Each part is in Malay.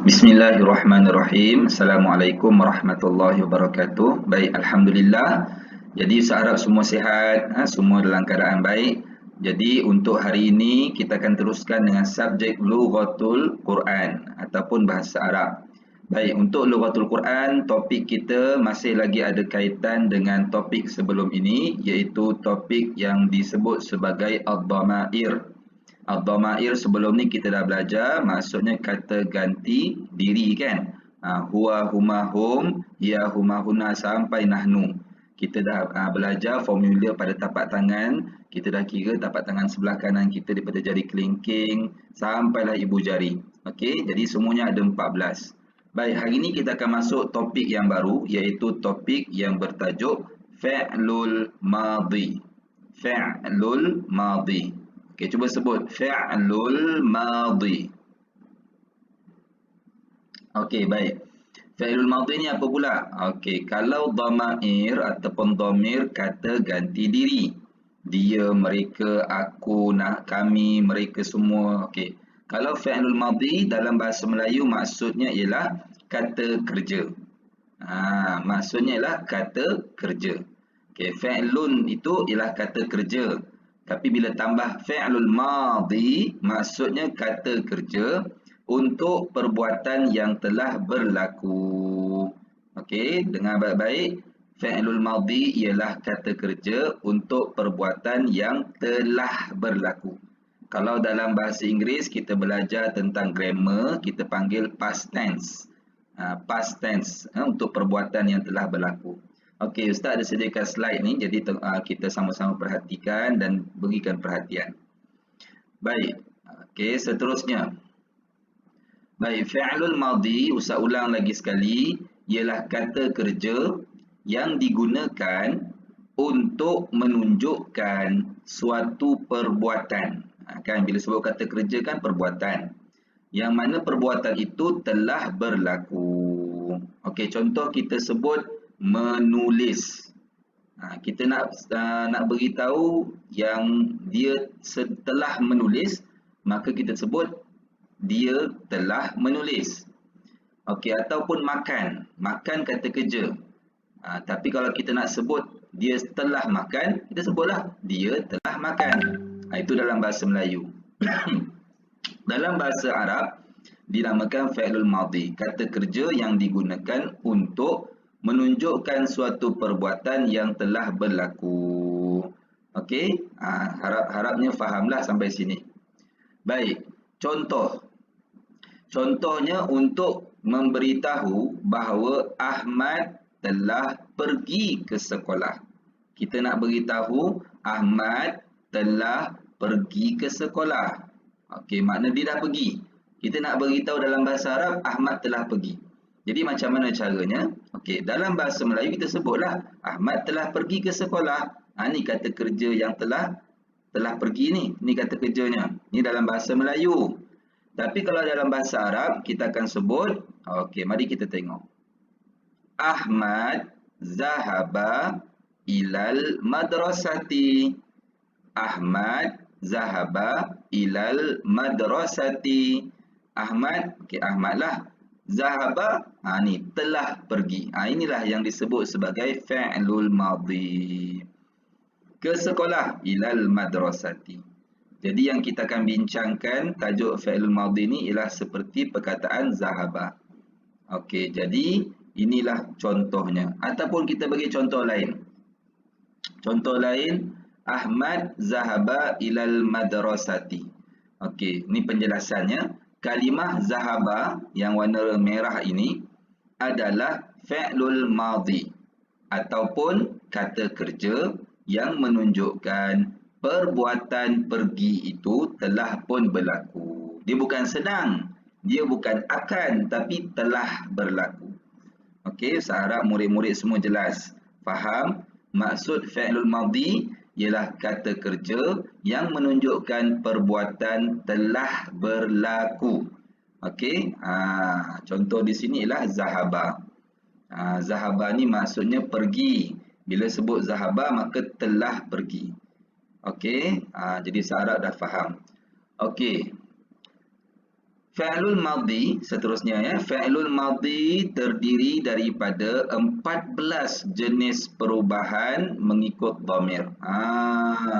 Bismillahirrahmanirrahim. Assalamualaikum warahmatullahi wabarakatuh. Baik, Alhamdulillah. Jadi Ustaz harap semua sihat, semua dalam keadaan baik. Jadi untuk hari ini kita akan teruskan dengan subjek Lughatul Quran ataupun bahasa Arab. Baik, untuk Lughatul Quran, topik kita masih lagi ada kaitan dengan topik sebelum ini, iaitu topik yang disebut sebagai Ad-Dhamair. Ad-Dhamair sebelum ni kita dah belajar, maksudnya kata ganti diri kan. Huwa, huma, hum, ya, huma, huna sampai nahnu. Kita dah belajar formula pada tapak tangan. Kita dah kira tapak tangan sebelah kanan kita daripada jari kelingking sampailah ibu jari. Okey, jadi semuanya ada 14. Baik, hari ini kita akan masuk topik yang baru, iaitu topik yang bertajuk Fi'lul Madhi. Fi'lul Madhi. Okey, cuba sebut fi'lul madhi. Okey, baik. Fi'lul madhi ni apa pula? Okey, kalau dhamair ataupun dhamir kata ganti diri. Dia, mereka, aku, nak, kami, mereka semua. Okey. Kalau fi'lul madhi dalam bahasa Melayu maksudnya ialah kata kerja. Maksudnya ialah kata kerja. Okey, fi'lun itu ialah kata kerja. Tapi bila tambah fi'lul madhi, maksudnya kata kerja untuk perbuatan yang telah berlaku. Okey, dengar baik-baik. Fi'lul madhi ialah kata kerja untuk perbuatan yang telah berlaku. Kalau dalam bahasa Inggeris kita belajar tentang grammar, kita panggil past tense. Past tense untuk perbuatan yang telah berlaku. Okey, Ustaz ada sediakan slide ni, jadi kita sama-sama perhatikan dan berikan perhatian. Baik, okey, seterusnya. Baik, fi'lul madhi, Ustaz ulang lagi sekali, ialah kata kerja yang digunakan untuk menunjukkan suatu perbuatan. Kan bila sebut kata kerja kan perbuatan. Yang mana perbuatan itu telah berlaku. Okey, contoh kita sebut menulis. Kita nak beritahu yang dia setelah menulis, maka kita sebut dia telah menulis. Okey, ataupun makan. Makan kata kerja. Tapi kalau kita nak sebut dia telah makan, kita sebutlah dia telah makan. Itu dalam bahasa Melayu. Dalam bahasa Arab dinamakan fi'lul madhi, kata kerja yang digunakan untuk menunjukkan suatu perbuatan yang telah berlaku. Okey, harapnya fahamlah sampai sini. Baik, contohnya untuk memberitahu bahawa Ahmad telah pergi ke sekolah. Kita nak beritahu Ahmad telah pergi ke sekolah. Okey, makna dia dah pergi. Kita nak beritahu dalam bahasa Arab Ahmad telah pergi. Jadi macam mana caranya? Okey, dalam bahasa Melayu kita sebutlah Ahmad telah pergi ke sekolah. Ni kata kerja yang telah pergi ni. Ni kata kerjanya. Ni dalam bahasa Melayu. Tapi kalau dalam bahasa Arab kita akan sebut, okey, mari kita tengok. Ahmad zahaba ilal madrasati. Ahmad zahaba ilal madrasati. Ahmad, okey, Ahmad lah. Zahaba, ni telah pergi. Inilah yang disebut sebagai fi'lul madhi. Ke sekolah, ilal madrasati. Jadi yang kita akan bincangkan tajuk fi'lul madhi ni ialah seperti perkataan zahaba. Okey, jadi inilah contohnya. Ataupun kita bagi contoh lain. Contoh lain, Ahmad zahaba ilal madrasati. Okey, ini penjelasannya. Kalimah zahaba yang warna merah ini adalah fi'lul madhi ataupun kata kerja yang menunjukkan perbuatan pergi itu telah pun berlaku. Dia bukan sedang, dia bukan akan, tapi telah berlaku. Okey, saya harap murid-murid semua jelas. Faham? Maksud fi'lul madhi ialah kata kerja yang menunjukkan perbuatan telah berlaku. Okey, contoh di sini ialah zahaba. Zahaba ni maksudnya pergi. Bila sebut zahaba maka telah pergi. Okey, jadi saya harap dah faham. Okey. Fi'lul madhi seterusnya ya. Fi'lul madhi terdiri daripada 14 jenis perubahan mengikut dhamir.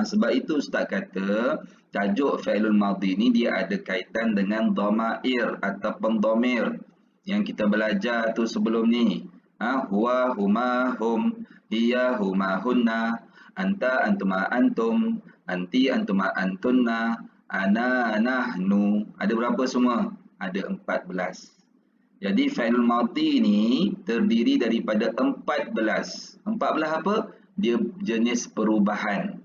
Sebab itu Ustaz kata tajuk fi'lul madhi ni dia ada kaitan dengan dhamair ataupun dhamir yang kita belajar tu sebelum ni. Huwa, huma, hum, hiya, huma, hunna, anta, antuma, antum, anti, antuma, antunna, ana, nahnu. Ada berapa semua? Ada 14. Jadi fi'lul madhi ni terdiri daripada 14. 14 apa? Dia jenis perubahan.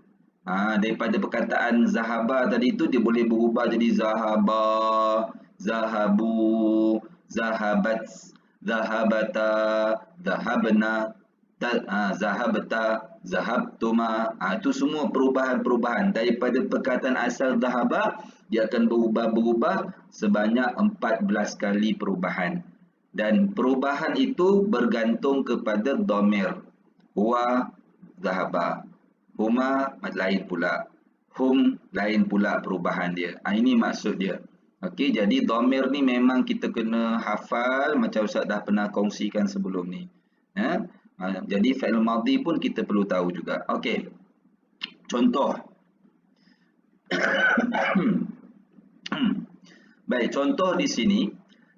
Daripada perkataan zahaba tadi tu dia boleh berubah jadi zahaba, zahabu, zahabat, zahabata, zahabna, zahabta, zahabtuma. Itu semua perubahan-perubahan. Daripada perkataan asal zahaba, dia akan berubah-berubah sebanyak 14 kali perubahan. Dan perubahan itu bergantung kepada dhamir. Huwa, zahaba. Huma, lain pula. Hum, lain pula perubahan dia. Ini maksud dia. Okey, jadi dhamir ni memang kita kena hafal macam Ustaz dah pernah kongsikan sebelum ni. Jadi fi'il madhi pun kita perlu tahu juga. Okey. Contoh. Baik, contoh di sini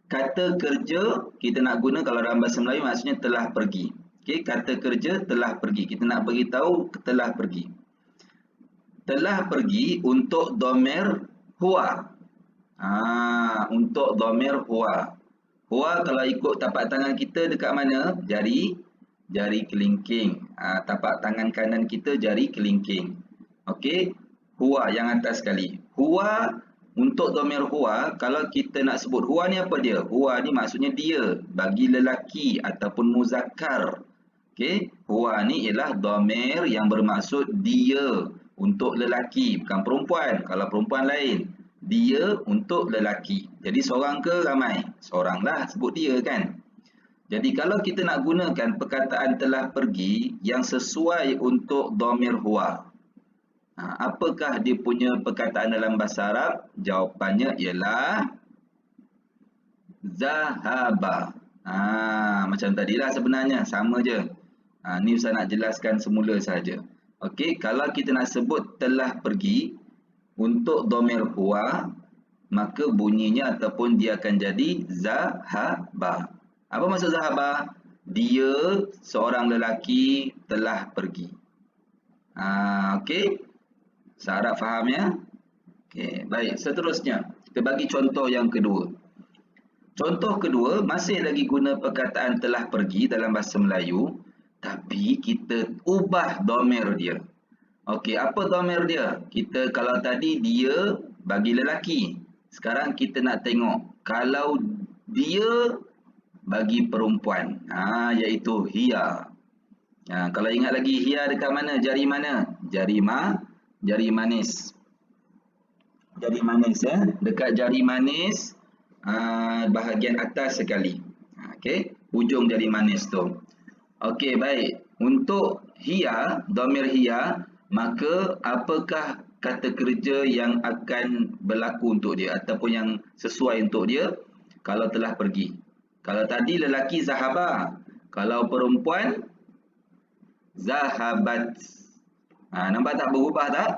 kata kerja kita nak guna kalau dalam bahasa Melayu maksudnya telah pergi. Okey, kata kerja telah pergi. Kita nak bagi tahu telah pergi. Telah pergi untuk dhamir huwa. Untuk dhamir huwa. Huwa kalau ikut tapak tangan kita dekat mana? Jari kelingking. Tapak tangan kanan kita jari kelingking. Okey. Huwa yang atas sekali. Huwa untuk dhamir huwa, kalau kita nak sebut huwa ni apa dia? Huwa ni maksudnya dia bagi lelaki ataupun muzakkar. Okey. Huwa ni ialah dhamir yang bermaksud dia untuk lelaki, bukan perempuan. Kalau perempuan lain. Dia untuk lelaki. Jadi seorang ke ramai? Seorang lah sebut dia kan. Jadi kalau kita nak gunakan perkataan telah pergi yang sesuai untuk dhamir huwa. Apakah dia punya perkataan dalam bahasa Arab? Jawapannya ialah zahaba. Macam tadilah sebenarnya. Sama je. Ni Ustaz nak jelaskan semula saja. Okey, kalau kita nak sebut telah pergi untuk dhamir huwa, maka bunyinya ataupun dia akan jadi zahaba. Apa maksud zahaba? Dia seorang lelaki telah pergi. Okey. Sarap faham ya? Okey, baik. Seterusnya, kita bagi contoh yang kedua. Contoh kedua, masih lagi guna perkataan telah pergi dalam bahasa Melayu, tapi kita ubah dhamir dia. Okey, apa dhamir dia? Kita kalau tadi dia bagi lelaki. Sekarang kita nak tengok kalau dia bagi perempuan. Iaitu hiya. Kalau ingat lagi hiya dekat mana? Jari mana? Jari manis. Jari manis ya. Dekat jari manis bahagian atas sekali. Okey, hujung jari manis tu. Okey, baik. Untuk hiya, dhamir hiya, maka apakah kata kerja yang akan berlaku untuk dia ataupun yang sesuai untuk dia kalau telah pergi? Kalau tadi lelaki zahaba, kalau perempuan zahabat. Nampak tak berubah tak?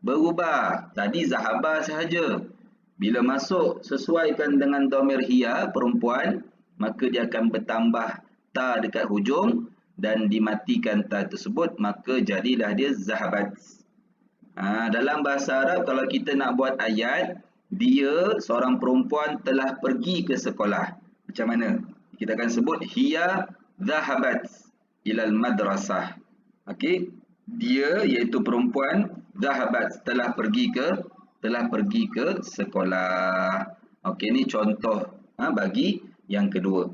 Berubah. Tadi zahaba sahaja. Bila masuk sesuaikan dengan dhamir hiya perempuan, maka dia akan bertambah ta dekat hujung dan dimatikan ta tersebut, maka jadilah dia zahabat. Dalam bahasa Arab kalau kita nak buat ayat, dia seorang perempuan telah pergi ke sekolah. Macam mana? Kita akan sebut hiya zahabat ilal madrasah. Okey, dia iaitu perempuan zahabat telah pergi ke sekolah. Okey, ni contoh bagi yang kedua.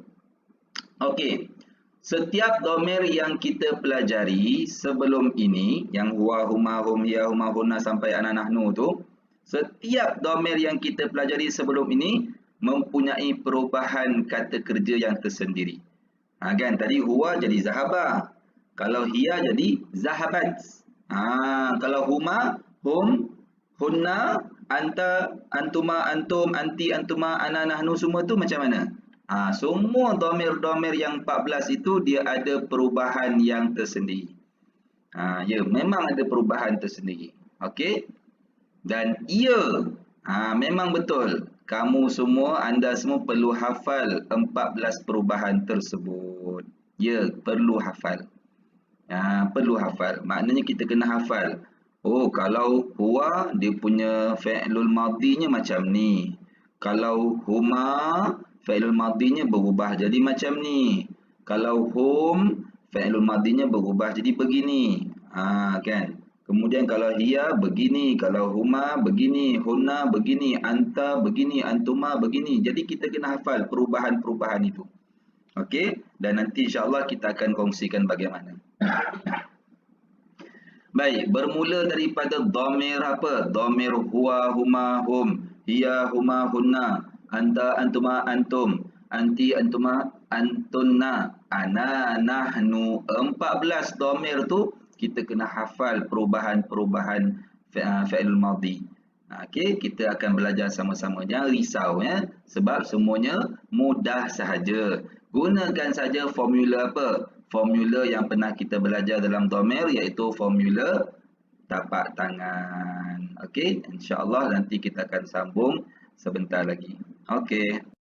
Okey. Setiap dhamir yang kita pelajari sebelum ini, yang huwa, huma, hum, hiya, huma, hunna sampai ana, nahnu tu, setiap dhamir yang kita pelajari sebelum ini mempunyai perubahan kata kerja yang tersendiri. Kan tadi huwa jadi zahaba. Kalau hiya jadi zahabat. Kalau huma, hum, hunna, anta, antuma, antum, anti, antuma, ana, nahnu, semua tu macam mana? Semua domir-domir yang 14 itu dia ada perubahan yang tersendiri. Ya, memang ada perubahan tersendiri. Okey? Dan memang betul. Kamu semua, anda semua perlu hafal 14 perubahan tersebut. Ya, perlu hafal. Perlu hafal. Maknanya kita kena hafal. Oh, kalau huwa, dia punya fi'lul madinya macam ni. Kalau huma, fi'lul madinya berubah jadi macam ni. Kalau hum, fi'lul madinya berubah jadi begini. Kan? Kemudian kalau hiya begini, kalau huma begini, hunna begini, anta begini, antuma begini. Jadi kita kena hafal perubahan-perubahan itu. Okey? Dan nanti insya-Allah kita akan kongsikan bagaimana. Baik, bermula daripada dhamir apa? Dhamir huwa, huma, hum, hiya, huma, hunna, anta, antuma, antum, anti, antuma, antunna, ana, nahnu. 14 dhamir tu kita kena hafal perubahan-perubahan fi'il madhi. Okey, kita akan belajar sama-sama. Jangan risau ya, sebab semuanya mudah sahaja. Gunakan saja formula apa? Formula yang pernah kita belajar dalam dhamir, iaitu formula tapak tangan. Okey, insya-Allah nanti kita akan sambung sebentar lagi. Okey.